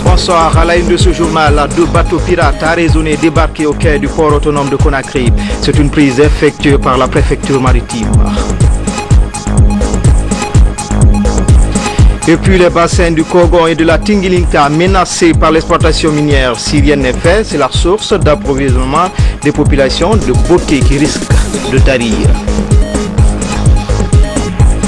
Bonsoir, à la une de ce journal, deux bateaux pirates arraisonnés débarqués au quai du port autonome de Conakry. C'est une prise effectuée par la préfecture maritime. Et puis les bassins du Kogon et de la Tingilinka menacés par l'exploitation minière syrienne FS, c'est la source d'approvisionnement des populations de Boké qui risquent de tarir.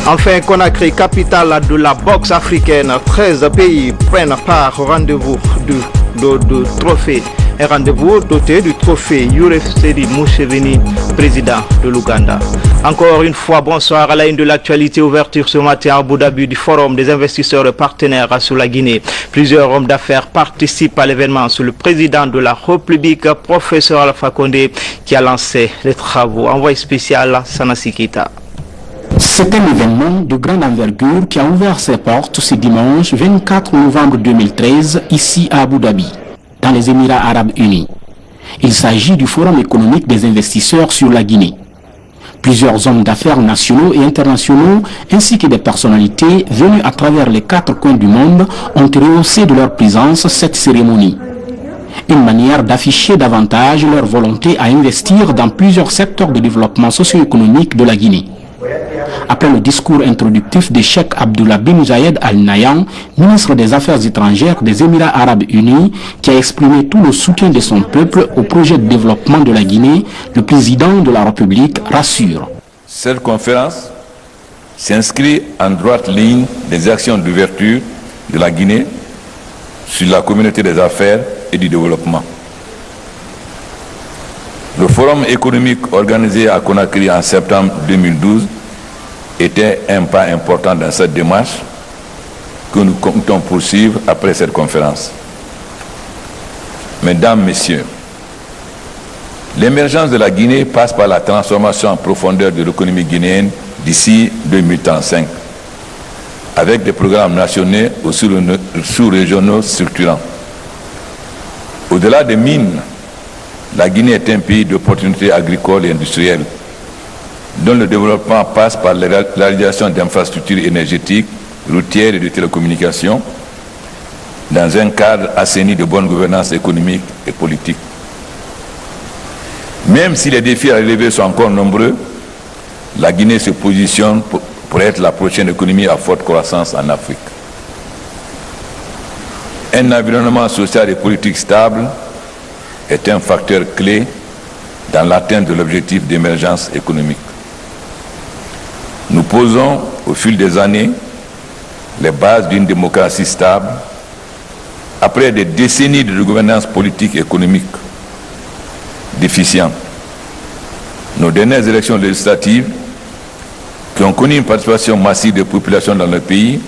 Enfin, Conakry, capitale de la boxe africaine, 13 pays prennent part au rendez-vous de trophée. Un rendez-vous doté du trophée Yoweri Museveni, président de l'Ouganda. Encore une fois, bonsoir à la une de l'actualité. Ouverture ce matin à Abu Dhabi du forum des investisseurs et partenaires sur la Guinée. Plusieurs hommes d'affaires participent à l'événement sous le président de la République, professeur Alpha Condé, qui a lancé les travaux. Envoyé spécial Sanassi Keita. C'est un événement de grande envergure qui a ouvert ses portes ce dimanche 24 novembre 2013 ici à Abu Dhabi, dans les Émirats Arabes Unis. Il s'agit du Forum économique des investisseurs sur la Guinée. Plusieurs hommes d'affaires nationaux et internationaux ainsi que des personnalités venues à travers les 4 coins du monde ont rehaussé de leur présence cette cérémonie. Une manière d'afficher davantage leur volonté à investir dans plusieurs secteurs de développement socio-économique de la Guinée. Après le discours introductif de Cheikh Abdullah bin Zayed Al Nahyan, ministre des Affaires étrangères des Émirats Arabes Unis, qui a exprimé tout le soutien de son peuple au projet de développement de la Guinée, le président de la République rassure. Cette conférence s'inscrit en droite ligne des actions d'ouverture de la Guinée sur la communauté des affaires et du développement. Le forum économique organisé à Conakry en septembre 2012 était un pas important dans cette démarche que nous comptons poursuivre après cette conférence. Mesdames, Messieurs, l'émergence de la Guinée passe par la transformation en profondeur de l'économie guinéenne d'ici 2035, avec des programmes nationaux ou sous-régionaux structurants. Au-delà des mines, la Guinée est un pays d'opportunités agricoles et industrielles, dont le développement passe par la réalisation d'infrastructures énergétiques, routières et de télécommunications, dans un cadre assaini de bonne gouvernance économique et politique. Même si les défis à relever sont encore nombreux, la Guinée se positionne pour être la prochaine économie à forte croissance en Afrique. Un environnement social et politique stable est un facteur clé dans l'atteinte de l'objectif d'émergence économique. Nous posons au fil des années les bases d'une démocratie stable après des décennies de gouvernance politique et économique déficiente. Nos dernières élections législatives, qui ont connu une participation massive des populations dans le pays,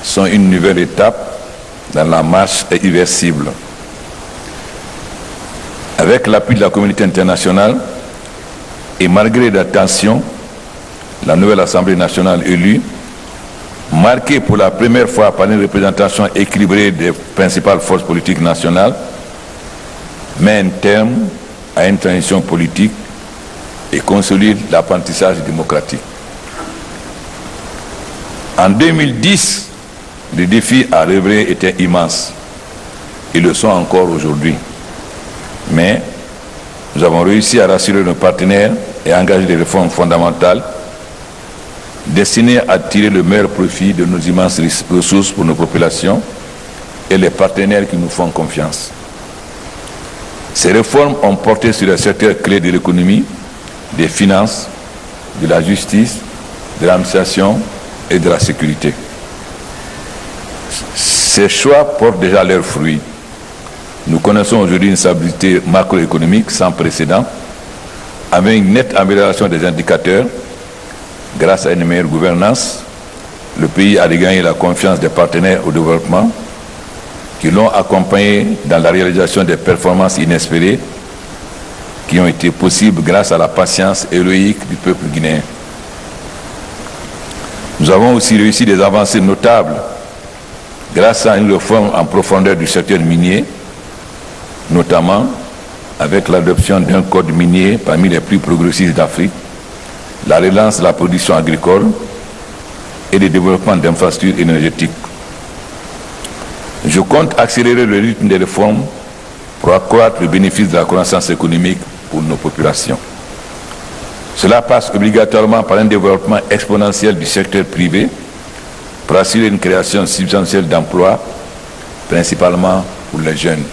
sont une nouvelle étape dans la marche irréversible. Avec l'appui de la communauté internationale et malgré la tension, la nouvelle Assemblée nationale élue, marquée pour la première fois par une représentation équilibrée des principales forces politiques nationales, met un terme à une transition politique et consolide l'apprentissage démocratique. En 2010, les défis à relever étaient immenses. Ils le sont encore aujourd'hui. Mais nous avons réussi à rassurer nos partenaires et à engager des réformes fondamentales destinées à tirer le meilleur profit de nos immenses ressources pour nos populations et les partenaires qui nous font confiance. Ces réformes ont porté sur les secteurs clés de l'économie, des finances, de la justice, de l'administration et de la sécurité. Ces choix portent déjà leurs fruits. Nous connaissons aujourd'hui une stabilité macroéconomique sans précédent, avec une nette amélioration des indicateurs. Grâce à une meilleure gouvernance, le pays a regagné la confiance des partenaires au développement qui l'ont accompagné dans la réalisation des performances inespérées qui ont été possibles grâce à la patience héroïque du peuple guinéen. Nous avons aussi réussi des avancées notables grâce à une réforme en profondeur du secteur minier, notamment avec l'adoption d'un code minier parmi les plus progressistes d'Afrique, la relance de la production agricole et le développement d'infrastructures énergétiques. Je compte accélérer le rythme des réformes pour accroître le bénéfice de la croissance économique pour nos populations. Cela passe obligatoirement par un développement exponentiel du secteur privé pour assurer une création substantielle d'emplois, principalement pour les jeunes.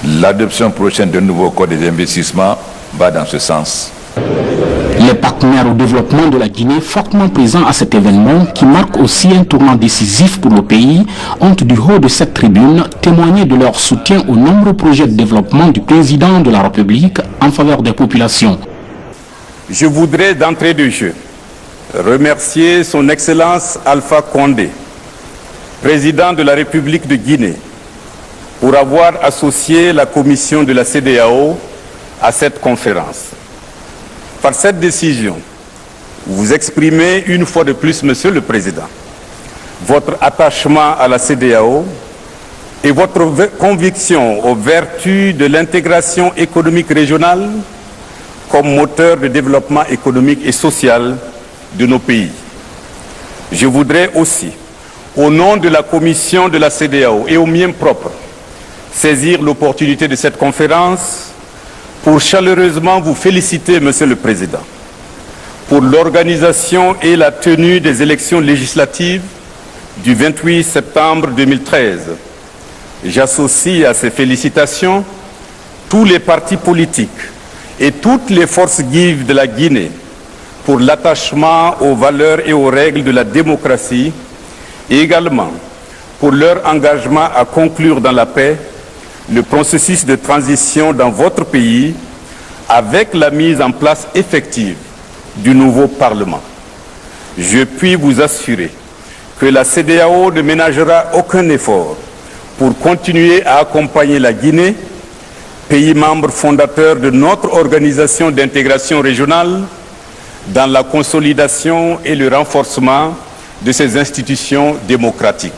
L'adoption prochaine d'un nouveau code des investissements va dans ce sens. Les partenaires au développement de la Guinée, fortement présents à cet événement, qui marque aussi un tournant décisif pour le pays, ont du haut de cette tribune témoigné de leur soutien aux nombreux projets de développement du président de la République en faveur des populations. Je voudrais d'entrée de jeu remercier son Excellence Alpha Condé, président de la République de Guinée, pour avoir associé la commission de la CEDEAO à cette conférence. Par cette décision, vous exprimez une fois de plus, Monsieur le Président, votre attachement à la CEDEAO et votre conviction aux vertus de l'intégration économique régionale comme moteur de développement économique et social de nos pays. Je voudrais aussi, au nom de la commission de la CEDEAO et au mien propre, saisir l'opportunité de cette conférence pour chaleureusement vous féliciter, Monsieur le Président, pour l'organisation et la tenue des élections législatives du 28 septembre 2013. J'associe à ces félicitations tous les partis politiques et toutes les forces vives de la Guinée pour l'attachement aux valeurs et aux règles de la démocratie et également pour leur engagement à conclure dans la paix le processus de transition dans votre pays avec la mise en place effective du nouveau Parlement. Je puis vous assurer que la CEDEAO ne ménagera aucun effort pour continuer à accompagner la Guinée, pays membre fondateur de notre organisation d'intégration régionale, dans la consolidation et le renforcement de ses institutions démocratiques.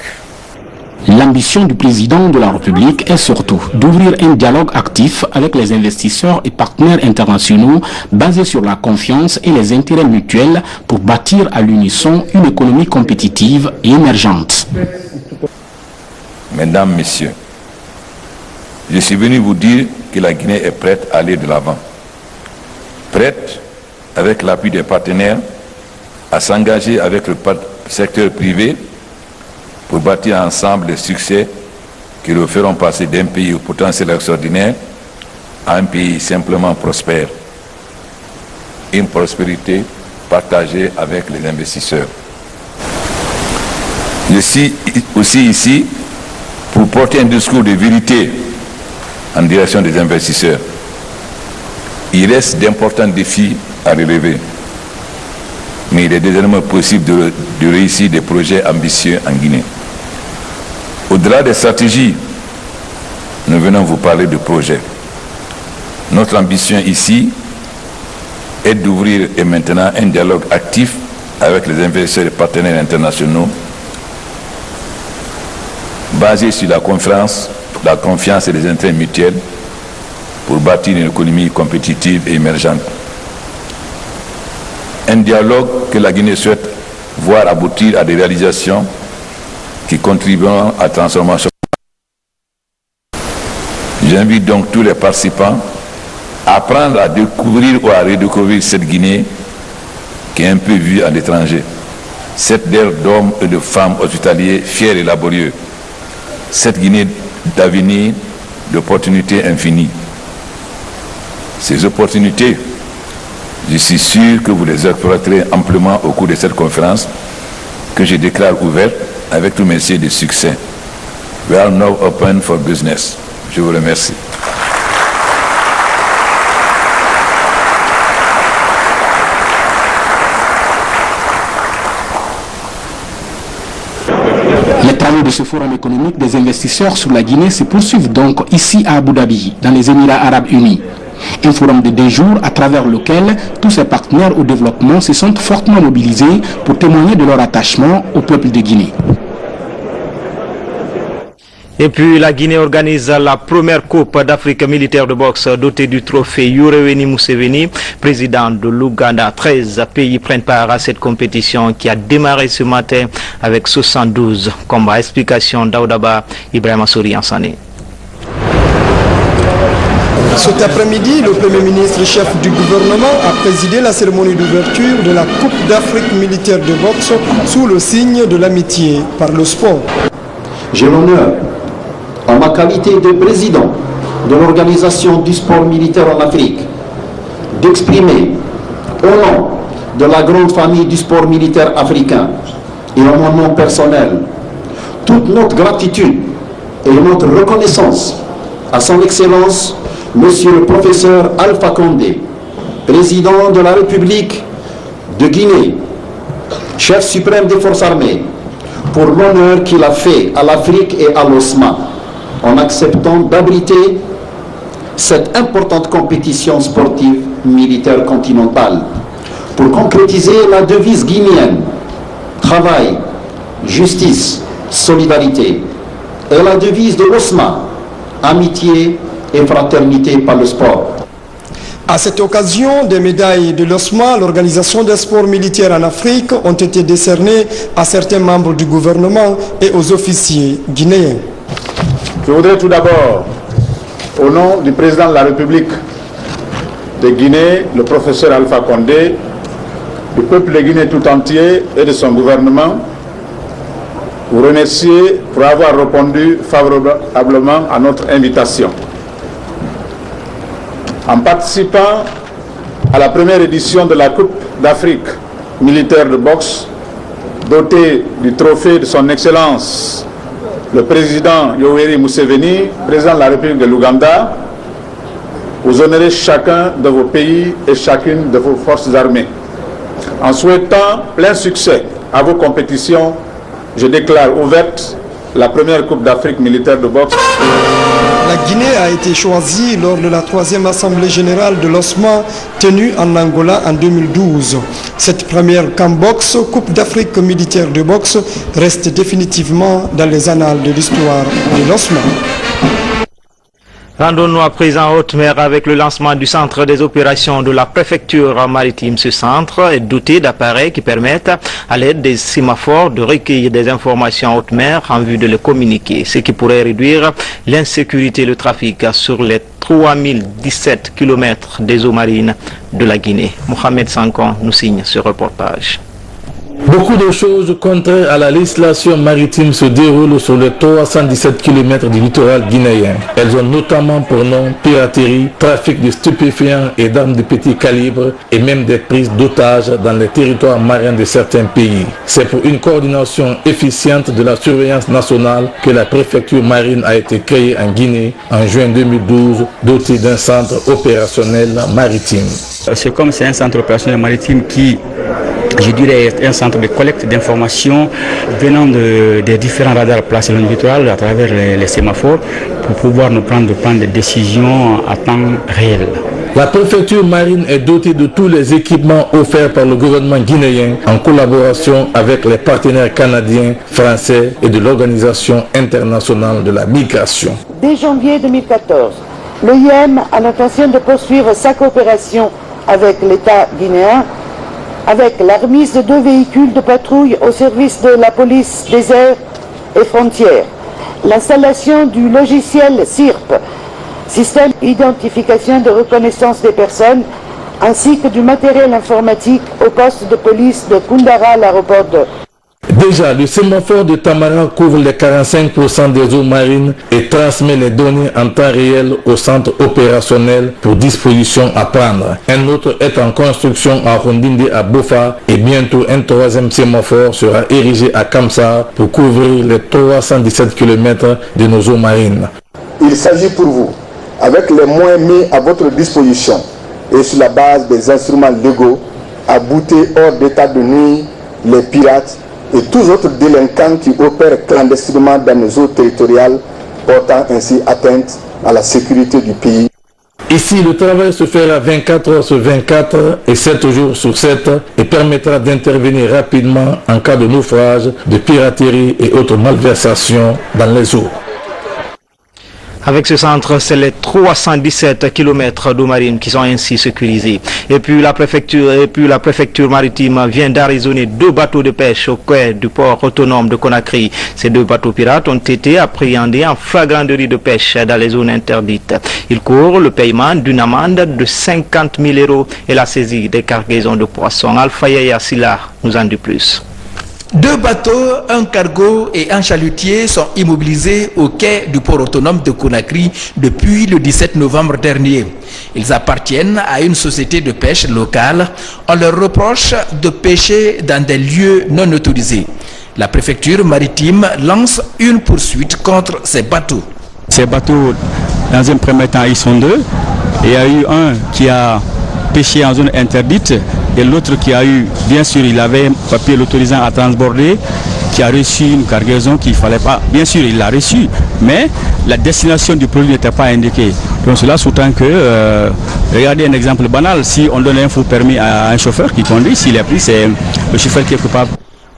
L'ambition du président de la République est surtout d'ouvrir un dialogue actif avec les investisseurs et partenaires internationaux basé sur la confiance et les intérêts mutuels pour bâtir à l'unisson une économie compétitive et émergente. Mesdames, Messieurs, je suis venu vous dire que la Guinée est prête à aller de l'avant. Prête, avec l'appui des partenaires, à s'engager avec le secteur privé pour bâtir ensemble les succès qui le feront passer d'un pays au potentiel extraordinaire à un pays simplement prospère. Une prospérité partagée avec les investisseurs. Je suis aussi ici pour porter un discours de vérité en direction des investisseurs. Il reste d'importants défis à relever, mais il est désormais possible de réussir des projets ambitieux en Guinée. Au-delà des stratégies, nous venons vous parler de projets. Notre ambition ici est d'ouvrir et maintenant un dialogue actif avec les investisseurs et partenaires internationaux basé sur la confiance et les intérêts mutuels pour bâtir une économie compétitive et émergente. Un dialogue que la Guinée souhaite voir aboutir à des réalisations qui contribueront à la transformation. J'invite donc tous les participants à apprendre à découvrir ou à redécouvrir cette Guinée qui est un peu vue à l'étranger. Cette terre d'hommes et de femmes hospitaliers fiers et laborieux. Cette Guinée d'avenir, d'opportunités infinies. Ces opportunités, je suis sûr que vous les exploiterez amplement au cours de cette conférence que je déclare ouverte avec tous mes sièges de succès. We are now open for business. Je vous remercie. Les travaux de ce forum économique des investisseurs sur la Guinée se poursuivent donc ici à Abu Dhabi, dans les Émirats arabes unis. Un forum de 2 jours à travers lequel tous ces partenaires au développement se sont fortement mobilisés pour témoigner de leur attachement au peuple de Guinée. Et puis la Guinée organise la première Coupe d'Afrique militaire de boxe dotée du trophée Yoweri Museveni, président de l'Ouganda. 13 pays prennent part à cette compétition qui a démarré ce matin avec 72 combats. Explication d'Aoudaba Ibrahima Souri Ansane. Cet après-midi, le Premier ministre chef du gouvernement a présidé la cérémonie d'ouverture de la Coupe d'Afrique militaire de boxe sous le signe de l'amitié par le sport. J'ai l'honneur, en ma qualité de président de l'Organisation du sport militaire en Afrique, d'exprimer au nom de la grande famille du sport militaire africain et en mon nom personnel toute notre gratitude et notre reconnaissance à son Excellence Monsieur le professeur Alpha Condé, président de la République de Guinée, chef suprême des forces armées, pour l'honneur qu'il a fait à l'Afrique et à l'OSMA en acceptant d'abriter cette importante compétition sportive militaire continentale pour concrétiser la devise guinéenne travail, justice, solidarité et la devise de l'OSMA amitié et fraternité par le sport. À cette occasion, des médailles de l'OSMA, l'Organisation des sports militaires en Afrique, ont été décernées à certains membres du gouvernement et aux officiers guinéens. Je voudrais tout d'abord, au nom du président de la République de Guinée, le professeur Alpha Condé, du peuple de Guinée tout entier et de son gouvernement, vous remercier pour avoir répondu favorablement à notre invitation. En participant à la première édition de la Coupe d'Afrique militaire de boxe, dotée du trophée de son Excellence, le président Yoweri Museveni, président de la République de l'Ouganda, vous honorez chacun de vos pays et chacune de vos forces armées. En souhaitant plein succès à vos compétitions, je déclare ouverte la première Coupe d'Afrique militaire de boxe. La Guinée a été choisie lors de la 3e Assemblée générale de l'OSMA tenue en Angola en 2012. Cette première Cambox, Coupe d'Afrique militaire de boxe, reste définitivement dans les annales de l'histoire de l'OSMA. Rendons-nous à présent en haute mer avec le lancement du centre des opérations de la préfecture maritime. Ce centre est doté d'appareils qui permettent, à l'aide des sémaphores, de recueillir des informations en haute mer en vue de les communiquer, ce qui pourrait réduire l'insécurité et le trafic sur les 3017 km des eaux marines de la Guinée. Mohamed Sankon nous signe ce reportage. Beaucoup de choses contraires à la législation maritime se déroulent sur les 317 km du littoral guinéen. Elles ont notamment pour nom piraterie, trafic de stupéfiants et d'armes de petit calibre et même des prises d'otages dans les territoires marins de certains pays. C'est pour une coordination efficiente de la surveillance nationale que la préfecture marine a été créée en Guinée en juin 2012, dotée d'un centre opérationnel maritime. C'est comme c'est un centre opérationnel maritime qui, je dirais, est un centre de collecte d'informations venant des différents radars placés dans le littoral à travers les sémaphores pour pouvoir nous prendre des décisions à temps réel. La préfecture marine est dotée de tous les équipements offerts par le gouvernement guinéen en collaboration avec les partenaires canadiens, français et de l'Organisation internationale de la migration. Dès janvier 2014, l'OIM a l'intention de poursuivre sa coopération avec l'État guinéen avec la remise de 2 véhicules de patrouille au service de la police des airs et frontières, l'installation du logiciel SIRP, système d'identification de reconnaissance des personnes, ainsi que du matériel informatique au poste de police de Koundara, l'aéroport de... Déjà, le sémaphore de Tamara couvre les 45% des eaux marines et transmet les données en temps réel au centre opérationnel pour disposition à prendre. Un autre est en construction à Rondinde à Bofa et bientôt un 3e sémaphore sera érigé à Kamsar pour couvrir les 317 km de nos eaux marines. Il s'agit pour vous, avec les moyens mis à votre disposition et sur la base des instruments légaux, à bouter hors d'état de nuire les pirates et tous autres délinquants qui opèrent clandestinement dans nos eaux territoriales, portant ainsi atteinte à la sécurité du pays. Ici, le travail se fera 24 heures sur 24 et 7 jours sur 7 et permettra d'intervenir rapidement en cas de naufrage, de piraterie et autres malversations dans les eaux. Avec ce centre, c'est les 317 km d'eau marine qui sont ainsi sécurisés. Et puis la préfecture maritime vient d'arraisonner 2 bateaux de pêche au quai du port autonome de Conakry. Ces 2 bateaux pirates ont été appréhendés en flagrant délit de pêche dans les zones interdites. Ils courent le paiement d'une amende de 50 000 € et la saisie des cargaisons de poissons. Alpha Yaya Silla nous en dit plus. 2 bateaux, un cargo et un chalutier sont immobilisés au quai du port autonome de Conakry depuis le 17 novembre dernier. Ils appartiennent à une société de pêche locale. On leur reproche de pêcher dans des lieux non autorisés. La préfecture maritime lance une poursuite contre ces bateaux. Ces bateaux, dans un premier temps, ils sont 2. Il y a eu un qui a pêché en zone interdite et l'autre qui a eu, bien sûr, il avait un papier l'autorisant à transborder, qui a reçu une cargaison qu'il ne fallait pas. Bien sûr, il l'a reçu, mais la destination du produit n'était pas indiquée. Donc cela sous-tend que, regardez un exemple banal, si on donne un faux permis à un chauffeur qui conduit, s'il est pris, c'est le chauffeur qui est coupable.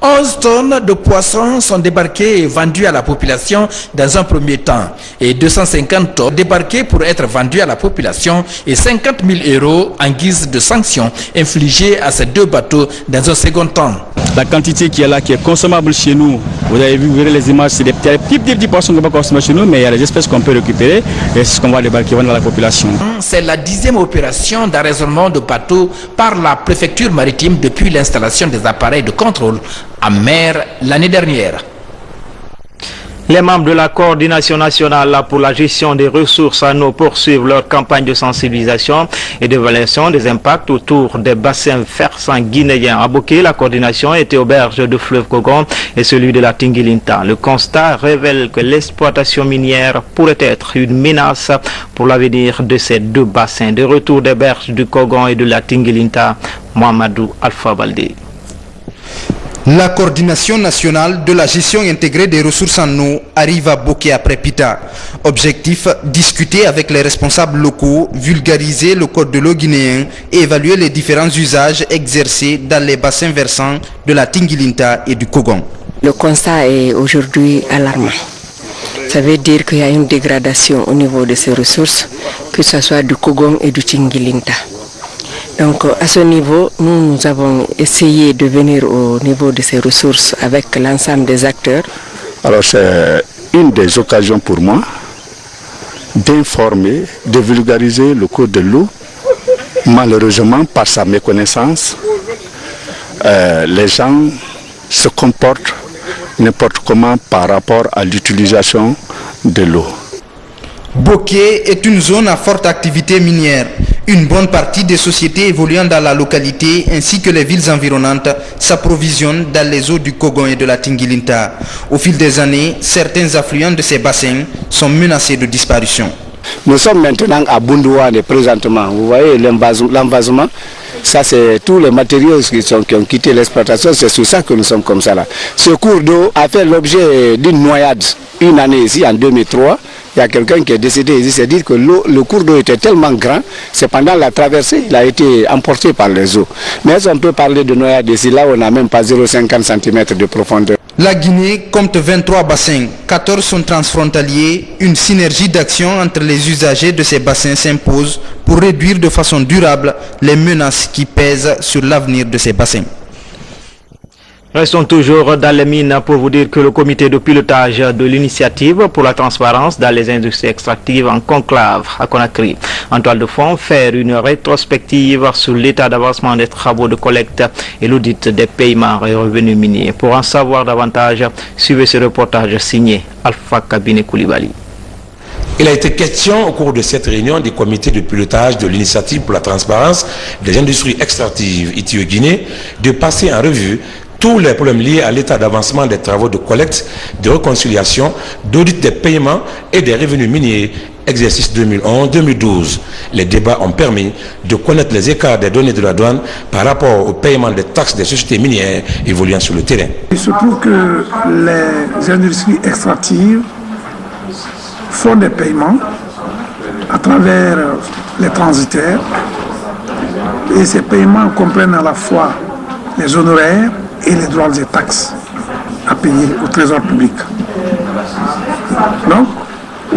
11 tonnes de poissons sont débarquées et vendues à la population dans un premier temps et 250 tonnes débarquées pour être vendues à la population et 50 000 € en guise de sanction infligées à ces 2 bateaux dans un second temps. La quantité qui est là, qui est consommable chez nous, vous avez vu, vous verrez les images, c'est des petits poissons qu'on va consommer chez nous, mais il y a des espèces qu'on peut récupérer et c'est ce qu'on va débarquer dans la population. C'est la 10e opération d'arraisonnement de bateaux par la préfecture maritime depuis l'installation des appareils de contrôle en mer l'année dernière. Les membres de la coordination nationale pour la gestion des ressources en eau poursuivent leur campagne de sensibilisation et d'évaluation des impacts autour des bassins versants guinéens. À Boké, la coordination était au berge de fleuve Kogon et celui de la Tinguilinta. Le constat révèle que l'exploitation minière pourrait être une menace pour l'avenir de ces 2 bassins. De retour des berges du Kogon et de la Tinguilinta, Mohamedou Alpha Baldé. La coordination nationale de la gestion intégrée des ressources en eau arrive à Boké après Pita. Objectif, discuter avec les responsables locaux, vulgariser le code de l'eau guinéen et évaluer les différents usages exercés dans les bassins versants de la Tinguilinta et du Kogon. Le constat est aujourd'hui alarmant. Ça veut dire qu'il y a une dégradation au niveau de ces ressources, que ce soit du Kogon et du Tinguilinta. Donc à ce niveau, nous avons essayé de venir au niveau de ces ressources avec l'ensemble des acteurs. Alors c'est une des occasions pour moi d'informer, de vulgariser le code de l'eau. Malheureusement, par sa méconnaissance, les gens se comportent n'importe comment par rapport à l'utilisation de l'eau. Boké est une zone à forte activité minière. Une bonne partie des sociétés évoluant dans la localité ainsi que les villes environnantes s'approvisionnent dans les eaux du Kogon et de la Tinguilinta. Au fil des années, certains affluents de ces bassins sont menacés de disparition. Nous sommes maintenant à Bundouane présentement. Vous voyez l'envasement. Ça, c'est tous les matériaux qui ont quitté l'exploitation. C'est sur ça que nous sommes comme ça là. Ce cours d'eau a fait l'objet d'une noyade une année ici, en 2003. Il y a quelqu'un qui est décédé ici. C'est dire que le cours d'eau était tellement grand. C'est pendant la traversée, il a été emporté par les eaux. Mais on peut parler de noyade ici. Là, on n'a même pas 0,50 cm de profondeur. La Guinée compte 23 bassins, 14 sont transfrontaliers. Une synergie d'action entre les usagers de ces bassins s'impose pour réduire de façon durable les menaces qui pèsent sur l'avenir de ces bassins. Restons toujours dans les mines pour vous dire que le comité de pilotage de l'initiative pour la transparence dans les industries extractives en conclave à Conakry. En toile de fond, faire une rétrospective sur l'état d'avancement des travaux de collecte et l'audit des paiements et revenus miniers. Pour en savoir davantage, suivez ce reportage signé Alpha Kabine Koulibaly. Il a été question au cours de cette réunion du comité de pilotage de l'initiative pour la transparence des industries extractives Ithio-Guinée de passer en revue tous les problèmes liés à l'état d'avancement des travaux de collecte, de réconciliation, d'audit des paiements et des revenus miniers, exercice 2011-2012. Les débats ont permis de connaître les écarts des données de la douane par rapport au paiement des taxes des sociétés minières évoluant sur le terrain. Il se trouve que les industries extractives font des paiements à travers les transitaires et ces paiements comprennent à la fois les honoraires et les droits et taxes à payer au trésor public. Donc,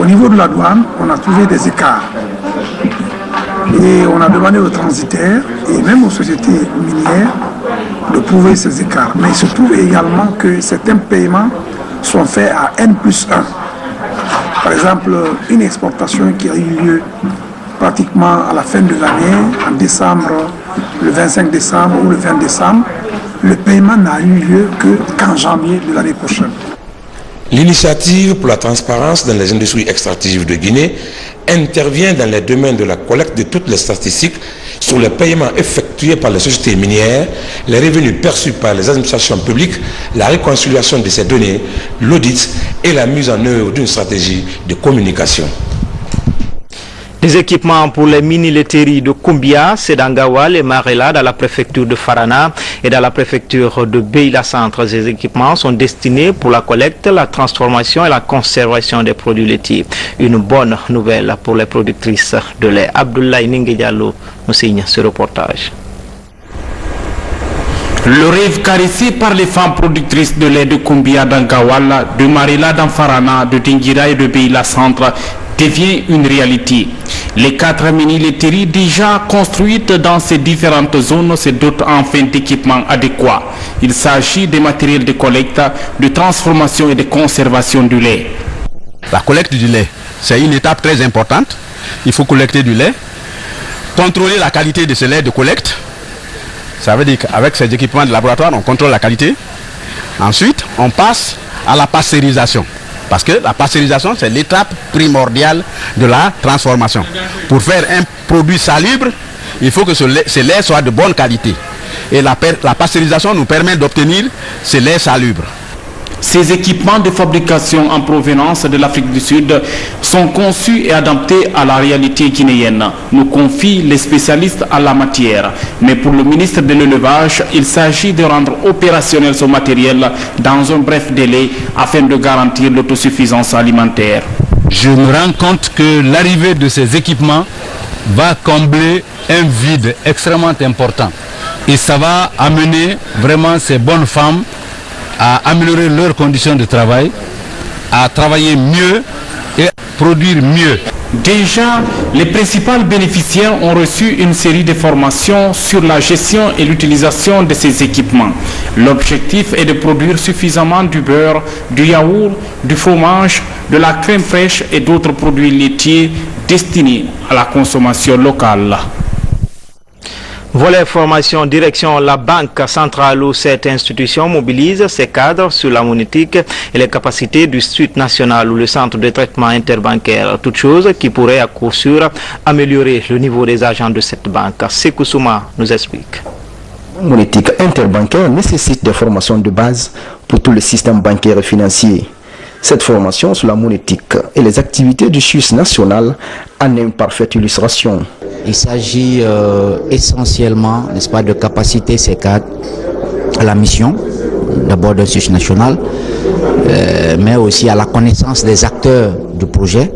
Au niveau de la douane, on a trouvé des écarts. Et on a demandé aux transitaires et même aux sociétés minières de prouver ces écarts. Mais il se trouve également que certains paiements sont faits à N+1. Par exemple, une exportation qui a eu lieu pratiquement à la fin de l'année, en décembre, le 25 décembre ou le 20 décembre, le paiement n'a eu lieu qu'en janvier de l'année prochaine. L'initiative pour la transparence dans les industries extractives de Guinée intervient dans les domaines de la collecte de toutes les statistiques sur les paiements effectués par les sociétés minières, les revenus perçus par les administrations publiques, la réconciliation de ces données, l'audit et la mise en œuvre d'une stratégie de communication. Des équipements pour les mini-laiteries de Koumbia, Sedangawal et Marela dans la préfecture de Farana et dans la préfecture de Beila Centre. Ces équipements sont destinés pour la collecte, la transformation et la conservation des produits laitiers. Une bonne nouvelle pour les productrices de lait. Abdoulaye Ninguedialo nous signe ce reportage. Le rêve caressé par les femmes productrices de lait de Koumbia d'Angawal, de Marela d'Anfarana, de Dingira et de Beila Centre devient une réalité. Les 4 mini-laiteries déjà construites dans ces différentes zones se dotent enfin d'équipements adéquats. Il s'agit des matériels de collecte, de transformation et de conservation du lait. La collecte du lait, c'est une étape très importante. Il faut collecter du lait, contrôler la qualité de ce lait de collecte. Ça veut dire qu'avec ces équipements de laboratoire, on contrôle la qualité. Ensuite, on passe à la pasteurisation. Parce que la pasteurisation, c'est l'étape primordiale de la transformation. Pour faire un produit salubre, il faut que ce lait soit de bonne qualité. Et la pasteurisation nous permet d'obtenir ce lait salubre. Ces équipements de fabrication en provenance de l'Afrique du Sud sont conçus et adaptés à la réalité guinéenne, nous confient les spécialistes en la matière. Mais pour le ministre de l'Élevage, il s'agit de rendre opérationnel ce matériel dans un bref délai afin de garantir l'autosuffisance alimentaire. Je me rends compte que l'arrivée de ces équipements va combler un vide extrêmement important. Et ça va amener vraiment ces bonnes femmes à améliorer leurs conditions de travail, à travailler mieux et produire mieux. Déjà, les principaux bénéficiaires ont reçu une série de formations sur la gestion et l'utilisation de ces équipements. L'objectif est de produire suffisamment du beurre, du yaourt, du fromage, de la crème fraîche et d'autres produits laitiers destinés à la consommation locale. Volet formation, direction la Banque centrale où cette institution mobilise ses cadres sur la monétique et les capacités du Institut national ou le centre de traitement interbancaire. Toute chose qui pourrait à coup sûr améliorer le niveau des agents de cette banque. Sekou Souma nous explique. La monétique interbancaire nécessite des formations de base pour tout le système bancaire et financier. Cette formation sur la monétique et les activités du SUS national en est une parfaite illustration. Il s'agit essentiellement, n'est-ce pas, de capaciter ces cadres à la mission, d'abord d'un SUS national, mais aussi à la connaissance des acteurs du projet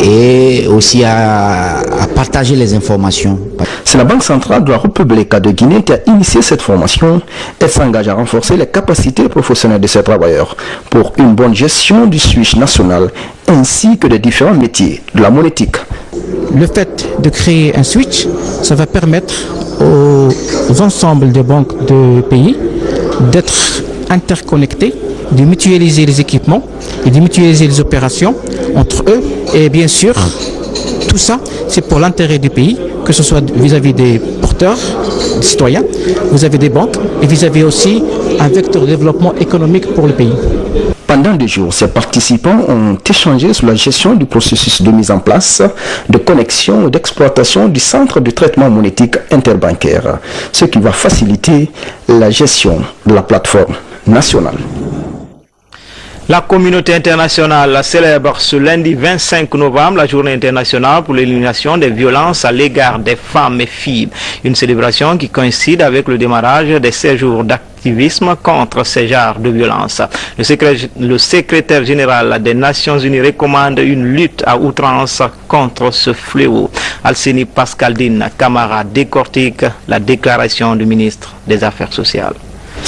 et aussi à partager les informations. C'est la Banque centrale de la République de Guinée qui a initié cette formation et s'engage à renforcer les capacités professionnelles de ses travailleurs pour une bonne gestion du SUS national ainsi que des différents métiers de la monétique. Le fait de créer un switch, ça va permettre aux ensembles des banques de pays d'être interconnectés, de mutualiser les équipements et de mutualiser les opérations entre eux. Et bien sûr, tout ça, c'est pour l'intérêt du pays, que ce soit vis-à-vis des porteurs, des citoyens, vis-à-vis des banques et vis-à-vis aussi un vecteur de développement économique pour le pays. Pendant 2 jours, ces participants ont échangé sur la gestion du processus de mise en place, de connexion et d'exploitation du centre de traitement monétique interbancaire, ce qui va faciliter la gestion de la plateforme nationale. La communauté internationale célèbre ce lundi 25 novembre la journée internationale pour l'élimination des violences à l'égard des femmes et filles. Une célébration qui coïncide avec le démarrage des séjours d'activisme contre ces genres de violences. Le secrétaire général des Nations Unies recommande une lutte à outrance contre ce fléau. Alcini Pascaldine Camara décortique la déclaration du ministre des Affaires sociales.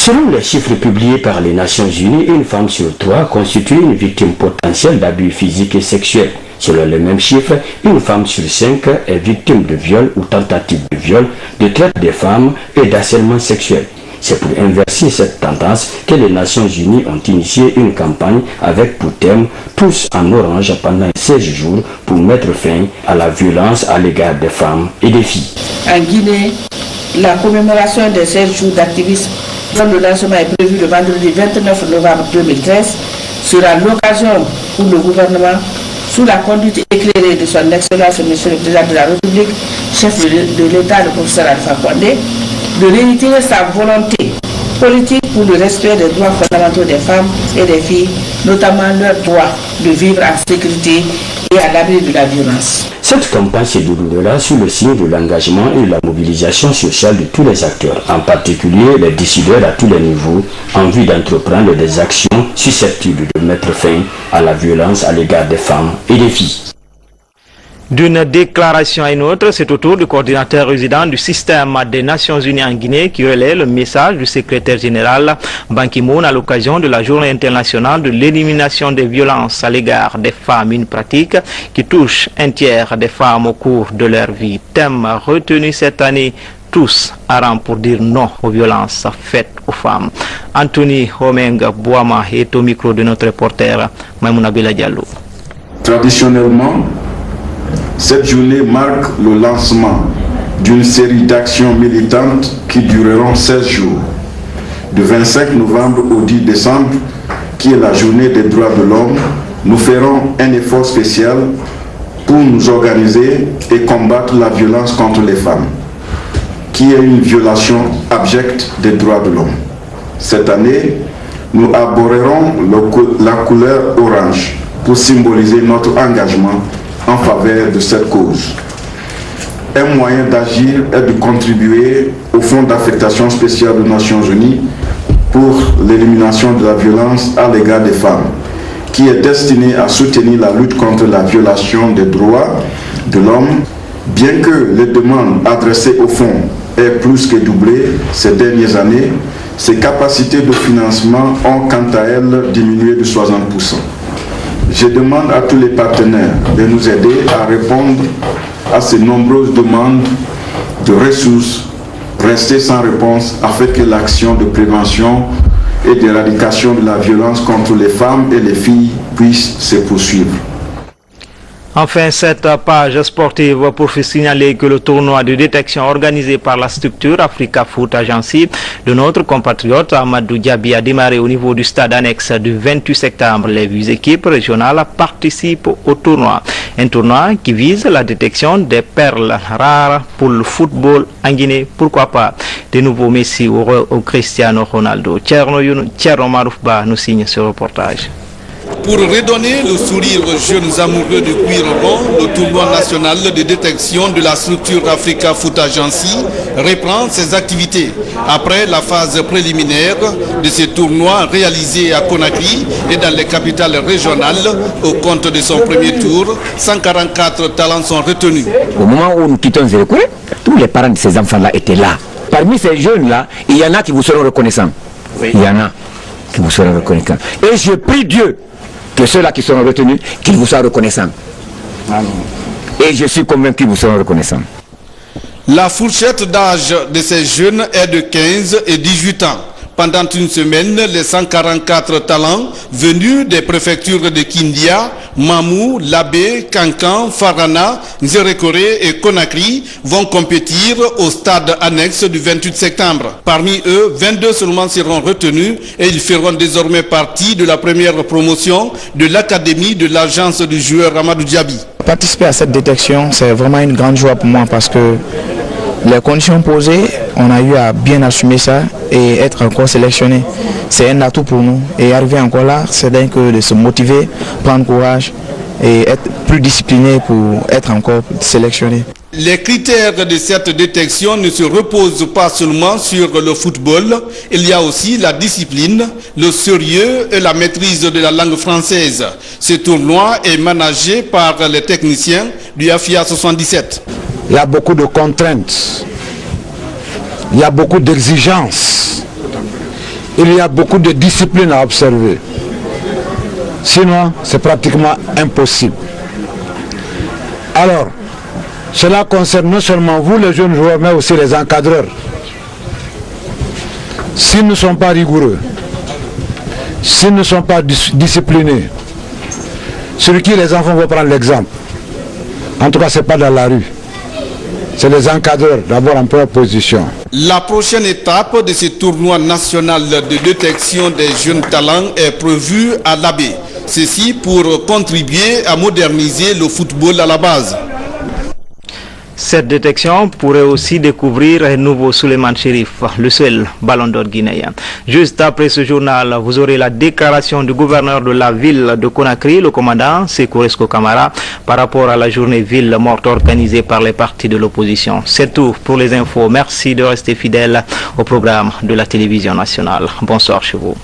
Selon les chiffres publiés par les Nations Unies, une femme sur 3 constitue une victime potentielle d'abus physiques et sexuels. Selon les mêmes chiffres, une femme sur 5 est victime de viol ou tentative de viol, de traite des femmes et d'harcèlement sexuel. C'est pour inverser cette tendance que les Nations Unies ont initié une campagne avec pour thème « Tous en orange » pendant 16 jours pour mettre fin à la violence à l'égard des femmes et des filles. En Guinée, la commémoration des 16 jours d'activisme dont le lancement est prévu le vendredi 29 novembre 2013 sera l'occasion pour le gouvernement, sous la conduite éclairée de son Excellence Monsieur le Président de la République, chef de l'État, le professeur Alpha Condé, de réitérer sa volonté politique pour le respect des droits fondamentaux des femmes et des filles, notamment leur droit de vivre en sécurité et à l'abri de la violence. Cette campagne se déroulera sous le signe de l'engagement et de la mobilisation sociale de tous les acteurs, en particulier les décideurs à tous les niveaux, en vue d'entreprendre des actions susceptibles de mettre fin à la violence à l'égard des femmes et des filles. D'une déclaration à une autre, c'est au tour du coordinateur résident du système des Nations Unies en Guinée qui relaie le message du secrétaire général Ban Ki-moon à l'occasion de la Journée internationale de l'élimination des violences à l'égard des femmes, une pratique qui touche un tiers des femmes au cours de leur vie. Thème retenu cette année, tous à rang pour dire non aux violences faites aux femmes. Anthony Omenga Bouama est au micro de notre reporter Maimouna Bella Diallo. Traditionnellement, cette journée marque le lancement d'une série d'actions militantes qui dureront 16 jours, de 25 novembre au 10 décembre, qui est la journée des droits de l'homme. Nous ferons un effort spécial pour nous organiser et combattre la violence contre les femmes, qui est une violation abjecte des droits de l'homme. Cette année, nous aborderons la couleur orange pour symboliser notre engagement en faveur de cette cause. Un moyen d'agir est de contribuer au Fonds d'affectation spéciale des Nations Unies pour l'élimination de la violence à l'égard des femmes, qui est destiné à soutenir la lutte contre la violation des droits de l'homme. Bien que les demandes adressées au fonds aient plus que doublé ces dernières années, ses capacités de financement ont quant à elles diminué de 60%. Je demande à tous les partenaires de nous aider à répondre à ces nombreuses demandes de ressources restées sans réponse afin que l'action de prévention et d'éradication de la violence contre les femmes et les filles puisse se poursuivre. Enfin, cette page sportive pour signaler que le tournoi de détection organisé par la structure Africa Foot Agency de notre compatriote Amadou Diaby a démarré au niveau du stade annexe du 28 septembre. Les 8 équipes régionales participent au tournoi. Un tournoi qui vise la détection des perles rares pour le football en Guinée. Pourquoi pas de nouveau Messi ou Cristiano Ronaldo. Thierno Maroufba nous signe ce reportage. Pour redonner le sourire aux jeunes amoureux du cuir rond, le tournoi national de détection de la structure Africa Foot Agency reprend ses activités. Après la phase préliminaire de ce tournoi réalisé à Conakry et dans les capitales régionales, au compte de son premier tour, 144 talents sont retenus. Au moment où nous quittons Zérekoué, tous les parents de ces enfants-là étaient là. Parmi ces jeunes-là, il y en a qui vous seront reconnaissants. Oui. Il y en a qui vous seront reconnaissants. Et je prie Dieu que ceux-là qui seront retenus, qu'ils vous soient reconnaissants. Amen. Et je suis convaincu qu'ils vous seront reconnaissants. La fourchette d'âge de ces jeunes est de 15 et 18 ans. Pendant une semaine, les 144 talents venus des préfectures de Kindia, Mamou, Labé, Kankan, Farana, Nzerekore et Conakry vont compétir au stade annexe du 28 septembre. Parmi eux, 22 seulement seront retenus et ils feront désormais partie de la première promotion de l'académie de l'agence du joueur Amadou Diaby. Participer à cette détection, c'est vraiment une grande joie pour moi parce que les conditions posées, on a eu à bien assumer ça et être encore sélectionné. C'est un atout pour nous. Et arriver encore là, c'est dingue de se motiver, prendre courage et être plus discipliné pour être encore sélectionné. Les critères de cette détection ne se reposent pas seulement sur le football. Il y a aussi la discipline, le sérieux et la maîtrise de la langue française. Ce tournoi est managé par les techniciens du AFIA 77. Il y a beaucoup de contraintes, il y a beaucoup d'exigences, il y a beaucoup de discipline à observer. Sinon, c'est pratiquement impossible. Alors, cela concerne non seulement vous les jeunes joueurs, mais aussi les encadreurs. S'ils ne sont pas rigoureux, s'ils ne sont pas disciplinés, sur qui les enfants vont prendre l'exemple. En tout cas, ce n'est pas dans la rue. C'est les encadreurs, d'abord en première position. La prochaine étape de ce tournoi national de détection des jeunes talents est prévue à l'Abbé. Ceci pour contribuer à moderniser le football à la base. Cette détection pourrait aussi découvrir un nouveau Souleymane Chérif, le seul ballon d'or guinéen. Juste après ce journal, vous aurez la déclaration du gouverneur de la ville de Conakry, le commandant Sékou Resco Camara, par rapport à la journée ville morte organisée par les partis de l'opposition. C'est tout pour les infos. Merci de rester fidèles au programme de la télévision nationale. Bonsoir chez vous.